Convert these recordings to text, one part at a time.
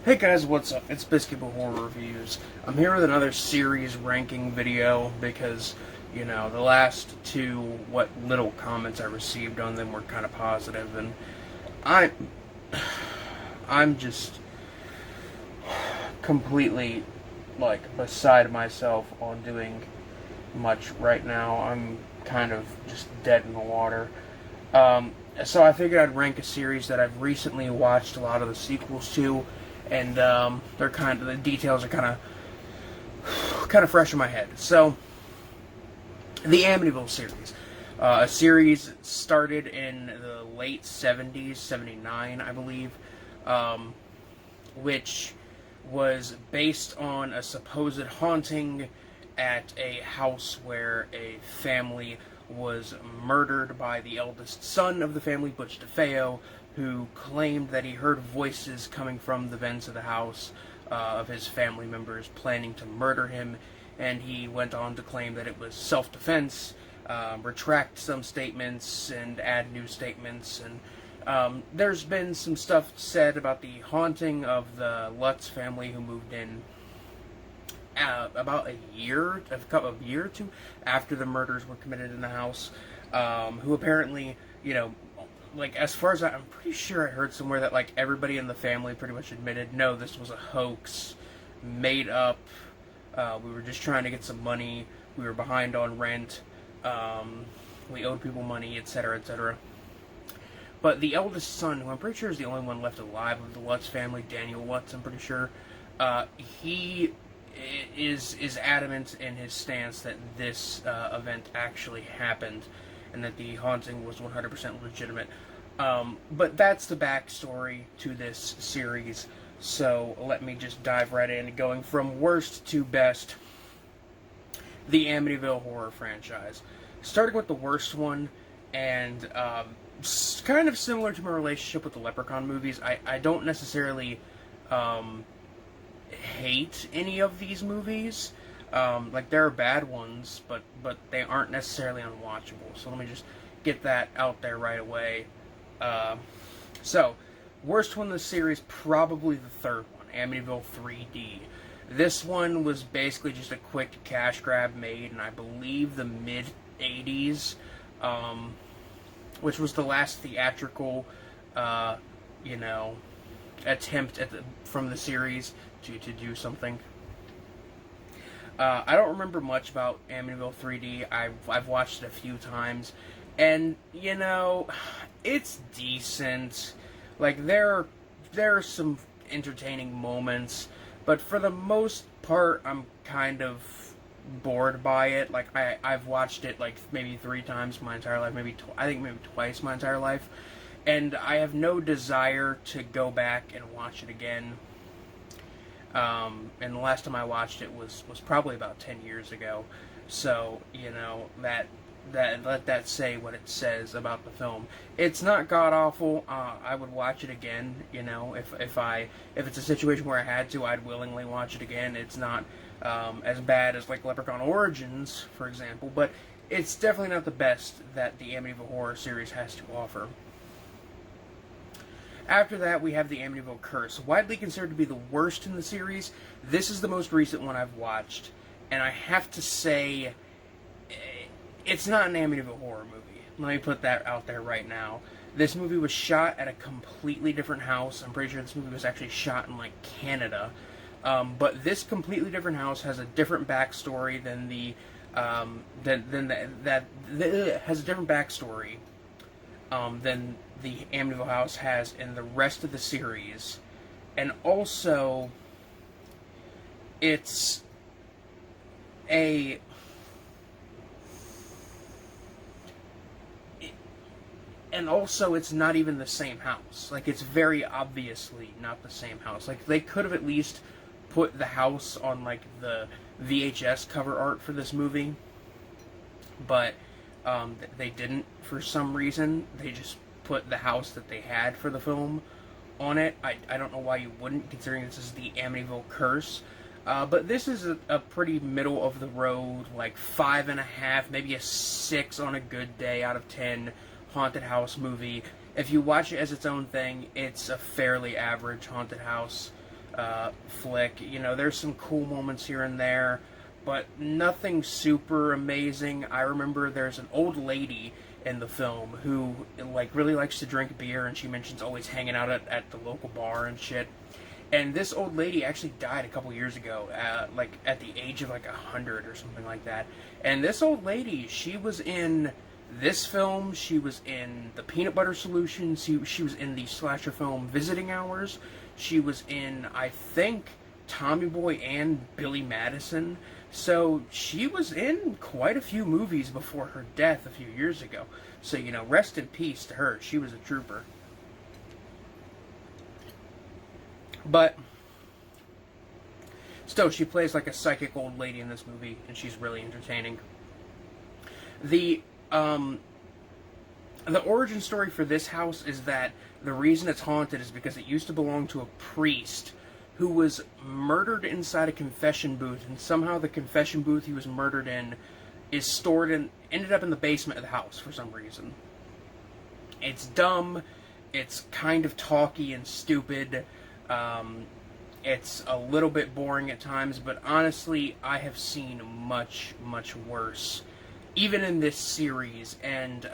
Hey guys, what's up? It's Biscuitable Horror Reviews. I'm here with another series ranking video because, the last two, what little comments I received on them were kind of positive, and I'm just completely, beside myself on doing much right now. I'm kind of just dead in the water. So I figured I'd rank a series that I've recently watched a lot of the sequels to, and the details are kind of fresh in my head. So, the Amityville series, a series started in the late 70s, 79, I believe, which was based on a supposed haunting at a house where a family was murdered by the eldest son of the family, Butch DeFeo, who claimed that he heard voices coming from the vents of the house of his family members planning to murder him, and he went on to claim that it was self-defense, retract some statements and add new statements, and there's been some stuff said about the haunting of the Lutz family who moved in about a year or two after the murders were committed in the house, who apparently, as far as I'm pretty sure I heard somewhere that, everybody in the family pretty much admitted, no, this was a hoax, made up, we were just trying to get some money, we were behind on rent, we owed people money, etc., etc. But the eldest son, who I'm pretty sure is the only one left alive of the Lutz family, Daniel Lutz, I'm pretty sure, he is adamant in his stance that this event actually happened and that the haunting was 100% legitimate. But that's the backstory to this series, so let me just dive right in, going from worst to best, the Amityville horror franchise. Starting with the worst one, and kind of similar to my relationship with the Leprechaun movies, I don't necessarily hate any of these movies. There are bad ones, but they aren't necessarily unwatchable. So let me just get that out there right away. So, worst one in the series, probably the third one, Amityville 3D. This one was basically just a quick cash grab made in, I believe, the mid-80s, which was the last theatrical, attempt from the series to do something. I don't remember much about Amityville 3D. I've watched it a few times, and it's decent. There are some entertaining moments, but for the most part, I'm kind of bored by it. I've watched it maybe 3 times my entire life, maybe twice my entire life, and I have no desire to go back and watch it again. And the last time I watched it was probably about 10 years ago. So, let that say what it says about the film. It's not god-awful. I would watch it again, if it's a situation where I had to, I'd willingly watch it again. It's not as bad as Leprechaun Origins, for example, but it's definitely not the best that the Amityville horror series has to offer. After that, we have the Amityville Curse, widely considered to be the worst in the series. This is the most recent one I've watched, and I have to say, it's not an Amityville horror movie. Let me put that out there right now. This movie was shot at a completely different house. I'm pretty sure this movie was actually shot in, Canada. But this completely different house has a different backstory than has a different backstory than the Amityville house has in the rest of the series, and also it's not even the same house. It's very obviously not the same house. They could have at least put the house on the VHS cover art for this movie, but they didn't for some reason. They just put the house that they had for the film on it. I don't know why you wouldn't, considering this is the Amityville Curse. But this is a pretty middle of the road, 5.5, maybe a 6 on a good day out of 10 haunted house movie. If you watch it as its own thing, it's a fairly average haunted house flick. You know, there's some cool moments here and there, but nothing super amazing. I remember there's an old lady in the film who like really likes to drink beer, and she mentions always hanging out at the local bar and shit. And this old lady actually died a couple years ago, like at the age of like 100 or something like that. And this old lady, she was in this film, she was in the Peanut Butter Solution, she was in the slasher film Visiting Hours, she was in, I think, Tommy Boy and Billy Madison. So she was in quite a few movies before her death a few years ago. So, you know, rest in peace to her. She was a trooper. But still, she plays like a psychic old lady in this movie, and she's really entertaining. The origin story for this house is that the reason it's haunted is because it used to belong to a priest who was murdered inside a confession booth, and somehow the confession booth he was murdered in is stored in, ended up in the basement of the house for some reason. It's dumb, it's kind of talky and stupid, it's a little bit boring at times, but honestly, I have seen much, much worse, even in this series, and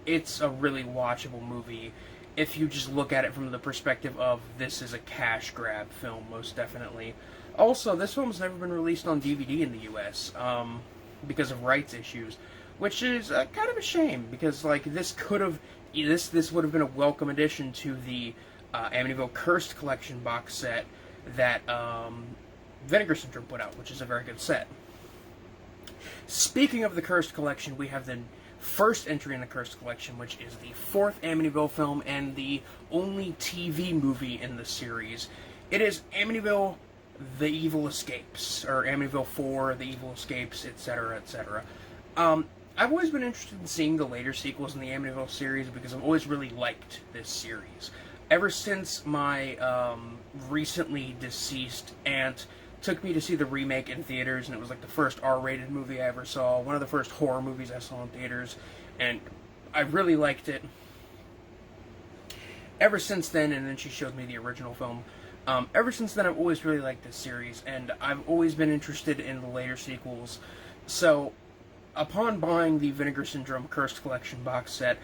it's a really watchable movie if you just look at it from the perspective of this is a cash grab film, most definitely. Also, this film's never been released on DVD in the US because of rights issues, which is kind of a shame, because like this would have been a welcome addition to the Amityville Curse collection box set that Vinegar Syndrome put out, which is a very good set. Speaking of the Cursed collection, we have the first entry in the Cursed collection, which is the fourth Amityville film and the only TV movie in the series. It is Amityville The Evil Escapes, or Amityville 4, The Evil Escapes, etc., etc. I've always been interested in seeing the later sequels in the Amityville series because I've always really liked this series. Ever since my recently deceased aunt took me to see the remake in theaters, and it was like the first R-rated movie I ever saw, one of the first horror movies I saw in theaters, and I really liked it. Ever since then, and then she showed me the original film, ever since then I've always really liked this series, and I've always been interested in the later sequels. So, upon buying the Vinegar Syndrome Cursed Collection box set,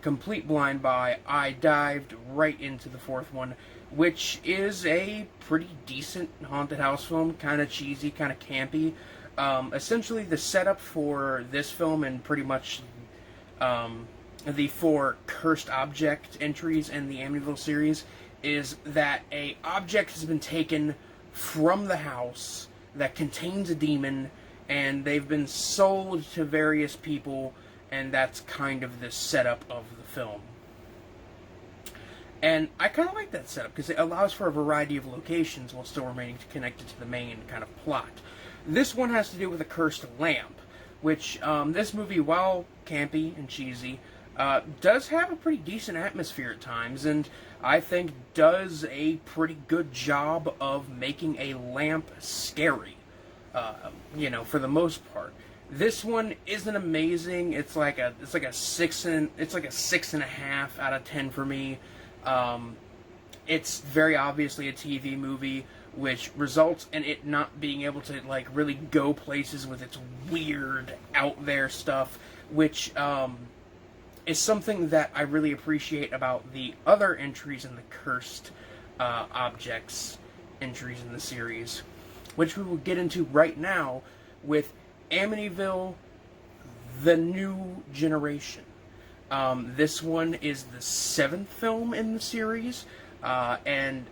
complete blind buy, I dived right into the fourth one, which is a pretty decent haunted house film, kind of cheesy, kind of campy. Essentially, the setup for this film and pretty much the 4 cursed object entries in the Amityville series is that a object has been taken from the house that contains a demon, and they've been sold to various people, and that's kind of the setup of the film. And I kind of like that setup because it allows for a variety of locations while still remaining connected to the main kind of plot. This one has to do with a cursed lamp, which this movie, while campy and cheesy, does have a pretty decent atmosphere at times, and I think does a pretty good job of making a lamp scary, you know, for the most part. This one isn't amazing. It's like a 6.5 out of 10 for me. It's very obviously a TV movie, which results in it not being able to like really go places with its weird, out there stuff, which is something that I really appreciate about the other entries in the Cursed Objects entries in the series, which we will get into right now with Amityville The New Generation. This one is the 7th film in the series, and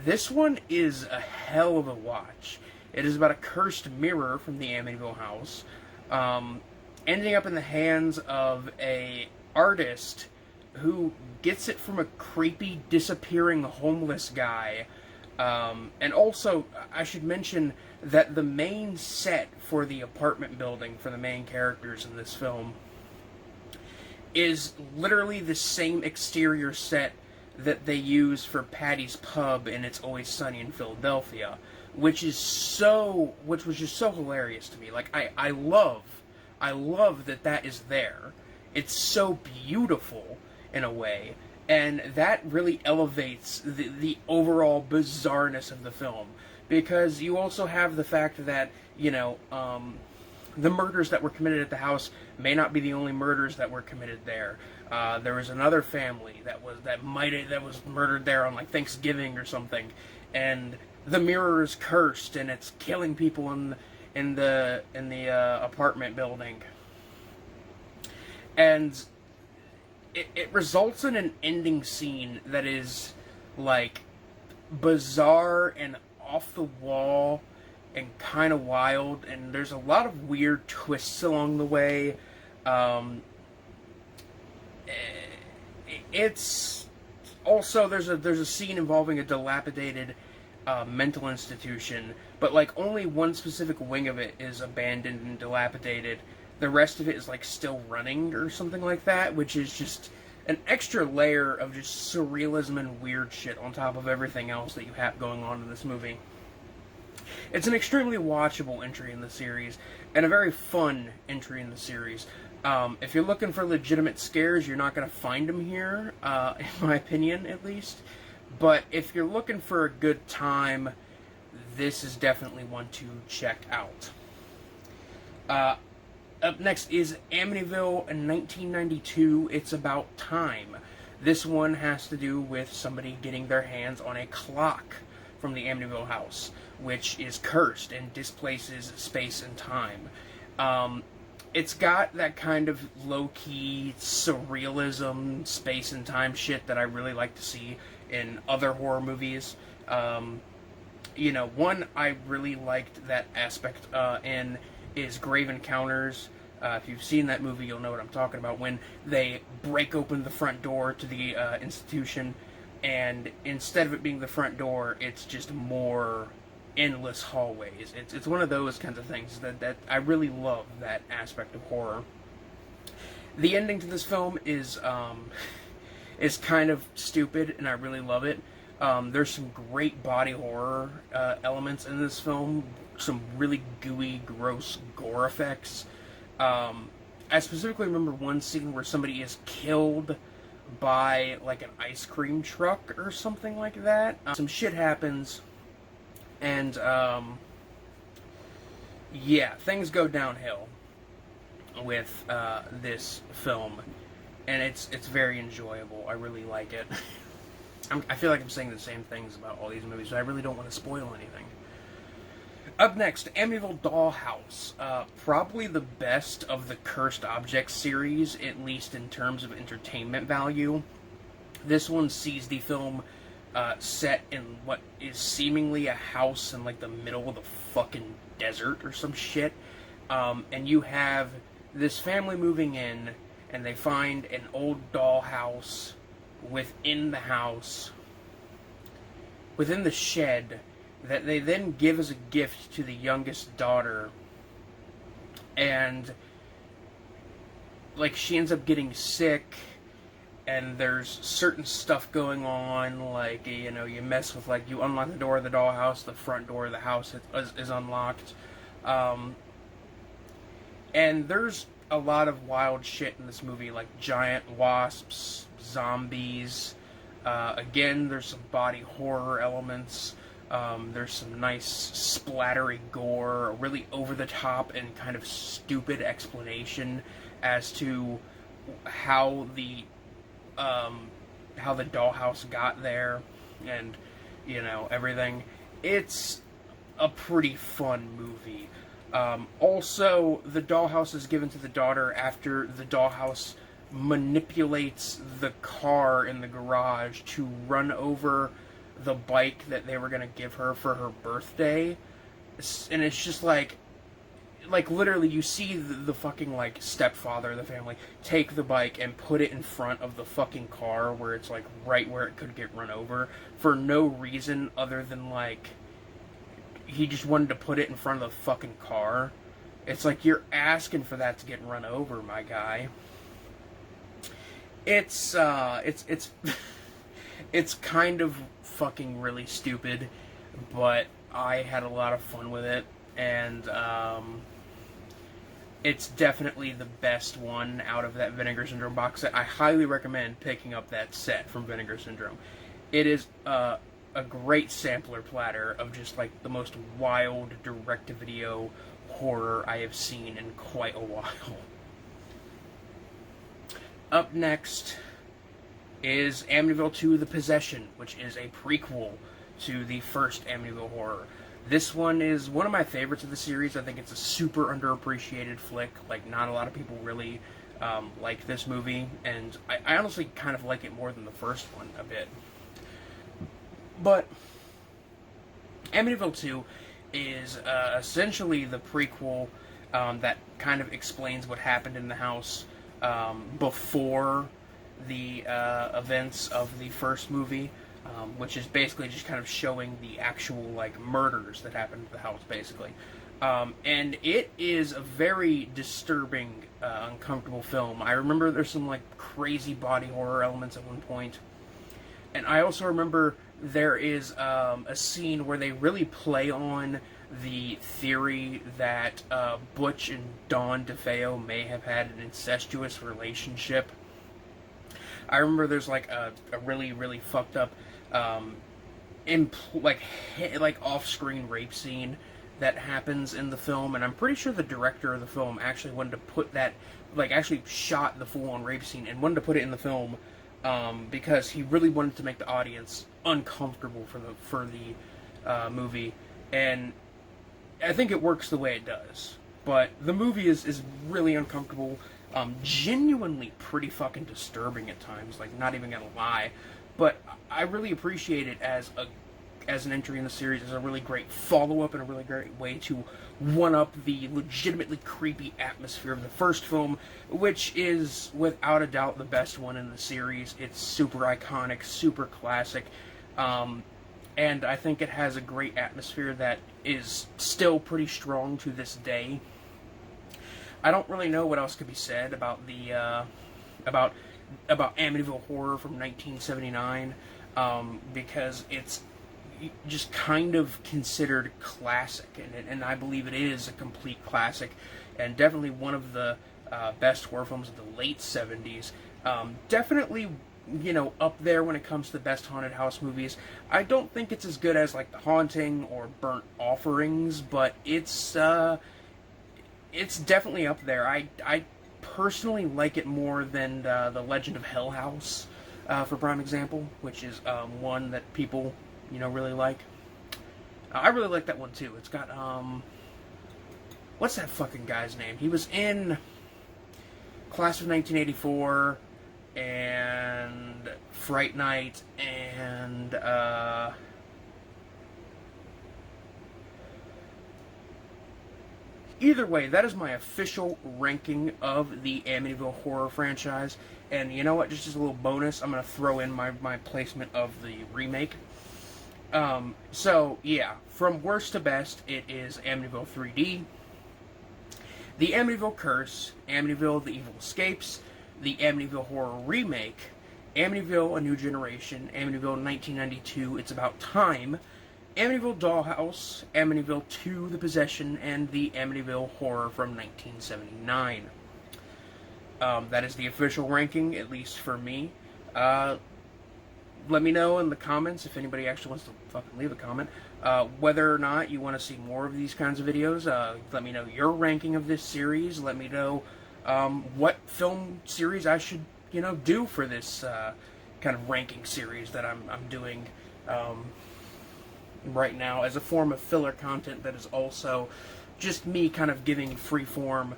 this one is a hell of a watch. It is about a cursed mirror from the Amityville house, ending up in the hands of a artist who gets it from a creepy, disappearing homeless guy. And also, I should mention that the main set for the apartment building for the main characters in this film is literally the same exterior set that they use for Patty's Pub in It's Always Sunny in Philadelphia, which was just so hilarious to me. Like, I love that is there. It's so beautiful in a way, And that really elevates the overall bizarreness of the film, because you also have the fact that, the murders that were committed at the house may not be the only murders that were committed there. There was another family that was murdered there on like Thanksgiving or something, and the mirror is cursed and it's killing people in the apartment building, and it results in an ending scene that is like bizarre and off the wall and kind of wild, and there's a lot of weird twists along the way. It's also there's a scene involving a dilapidated mental institution, but like only one specific wing of it is abandoned and dilapidated. The rest of it is like still running or something like that, which is just an extra layer of just surrealism and weird shit on top of everything else that you have going on in this movie. It's an extremely watchable entry in the series, and a very fun entry in the series. If you're looking for legitimate scares, you're not going to find them here, in my opinion, at least. But if you're looking for a good time, this is definitely one to check out. Up next is Amityville in 1992. It's About Time. This one has to do with somebody getting their hands on a clock from the Amityville house, which is cursed and displaces space and time. It's got that kind of low-key surrealism, space and time shit that I really like to see in other horror movies. One I really liked that aspect in is Grave Encounters. If you've seen that movie, you'll know what I'm talking about. When they break open the front door to the institution, and instead of it being the front door, it's just more endless hallways. It's one of those kinds of things that I really love, that aspect of horror. The ending to this film is kind of stupid, and I really love it. There's some great body horror elements in this film, some really gooey, gross gore effects. I specifically remember one scene where somebody is killed by like an ice cream truck or something like that. Some shit happens, and things go downhill with this film, and it's very enjoyable. I really like it. I feel like I'm saying the same things about all these movies, but I really don't want to spoil anything. Up next, Amityville Dollhouse. Probably the best of the Cursed Objects series, at least in terms of entertainment value. This one sees the film set in what is seemingly a house in like the middle of the fucking desert or some shit. And you have this family moving in, and they find an old dollhouse within the house, within the shed, that they then give as a gift to the youngest daughter. And like she ends up getting sick, and there's certain stuff going on, like, you mess with, like, you unlock the door of the dollhouse, the front door of the house is unlocked. And there's a lot of wild shit in this movie, like giant wasps, zombies. Again, there's some body horror elements. There's some nice splattery gore, a really over-the-top and kind of stupid explanation as to how the dollhouse got there, and, everything. It's a pretty fun movie. Also, the dollhouse is given to the daughter after the dollhouse manipulates the car in the garage to run over the bike that they were going to give her for her birthday. And it's just like literally you see the fucking like stepfather of the family take the bike and put it in front of the fucking car where it's like right where it could get run over for no reason other than like he just wanted to put it in front of the fucking car. It's like you're asking for that to get run over, my guy. It's it's kind of fucking really stupid, but I had a lot of fun with it, and It's definitely the best one out of that Vinegar Syndrome box set. I highly recommend picking up that set from Vinegar Syndrome. It is a great sampler platter of just like the most wild direct-to-video horror I have seen in quite a while. Up next is Amityville 2: The Possession, which is a prequel to the first Amityville horror. This one is one of my favorites of the series. I think it's a super underappreciated flick. Like, not a lot of people really like this movie, and I honestly kind of like it more than the first one a bit. But Amityville 2 is essentially the prequel that kind of explains what happened in the house before the events of the first movie, which is basically just kind of showing the actual like murders that happened at the house, basically. And it is a very disturbing, uncomfortable film. I remember there's some like crazy body horror elements at one point, and I also remember there is a scene where they really play on the theory that Butch and Dawn DeFeo may have had an incestuous relationship. I remember there's like a really, really fucked up like off-screen rape scene that happens in the film, and I'm pretty sure the director of the film actually wanted to put that, like, actually shot the full-on rape scene and wanted to put it in the film because he really wanted to make the audience uncomfortable for the movie, and I think it works the way it does. But the movie is really uncomfortable, genuinely pretty fucking disturbing at times, like, not even gonna lie. But I really appreciate it as an entry in the series, as a really great follow-up and a really great way to one-up the legitimately creepy atmosphere of the first film, which is, without a doubt, the best one in the series. It's super iconic, super classic, and I think it has a great atmosphere that is still pretty strong to this day. I don't really know what else could be said about the about Amityville Horror from 1979, because it's just kind of considered classic, and I believe it is a complete classic, and definitely one of the best horror films of the late 70s. Definitely, you know, up there when it comes to the best haunted house movies. I don't think it's as good as like The Haunting or Burnt Offerings, but it's definitely up there. I personally like it more than The Legend of Hell House, for prime example, which is one that people, you know, really like. I really like that one too. It's got what's that fucking guy's name? He was in Class of 1984 and Fright Night and either way, that is my official ranking of the Amityville horror franchise. And you know what? Just as a little bonus, I'm going to throw in my placement of the remake. So, yeah, from worst to best, it is Amityville 3D, the Amityville Curse, Amityville The Evil Escapes, the Amityville Horror Remake, Amityville A New Generation, Amityville 1992, It's About Time, Amityville Dollhouse, Amityville 2, The Possession, and the Amityville Horror from 1979. That is the official ranking, at least for me. Let me know in the comments, if anybody actually wants to fucking leave a comment, whether or not you want to see more of these kinds of videos. Let me know your ranking of this series. Let me know what film series I should, you know, do for this kind of ranking series that I'm doing right now, as a form of filler content that is also just me kind of giving free-form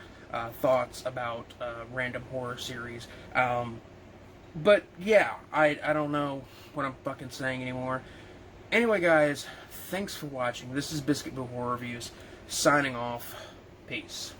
thoughts about random horror series. But yeah, I don't know what I'm fucking saying anymore. Anyway, guys, thanks for watching. This is Biscuit Bill Horror Reviews, signing off. Peace.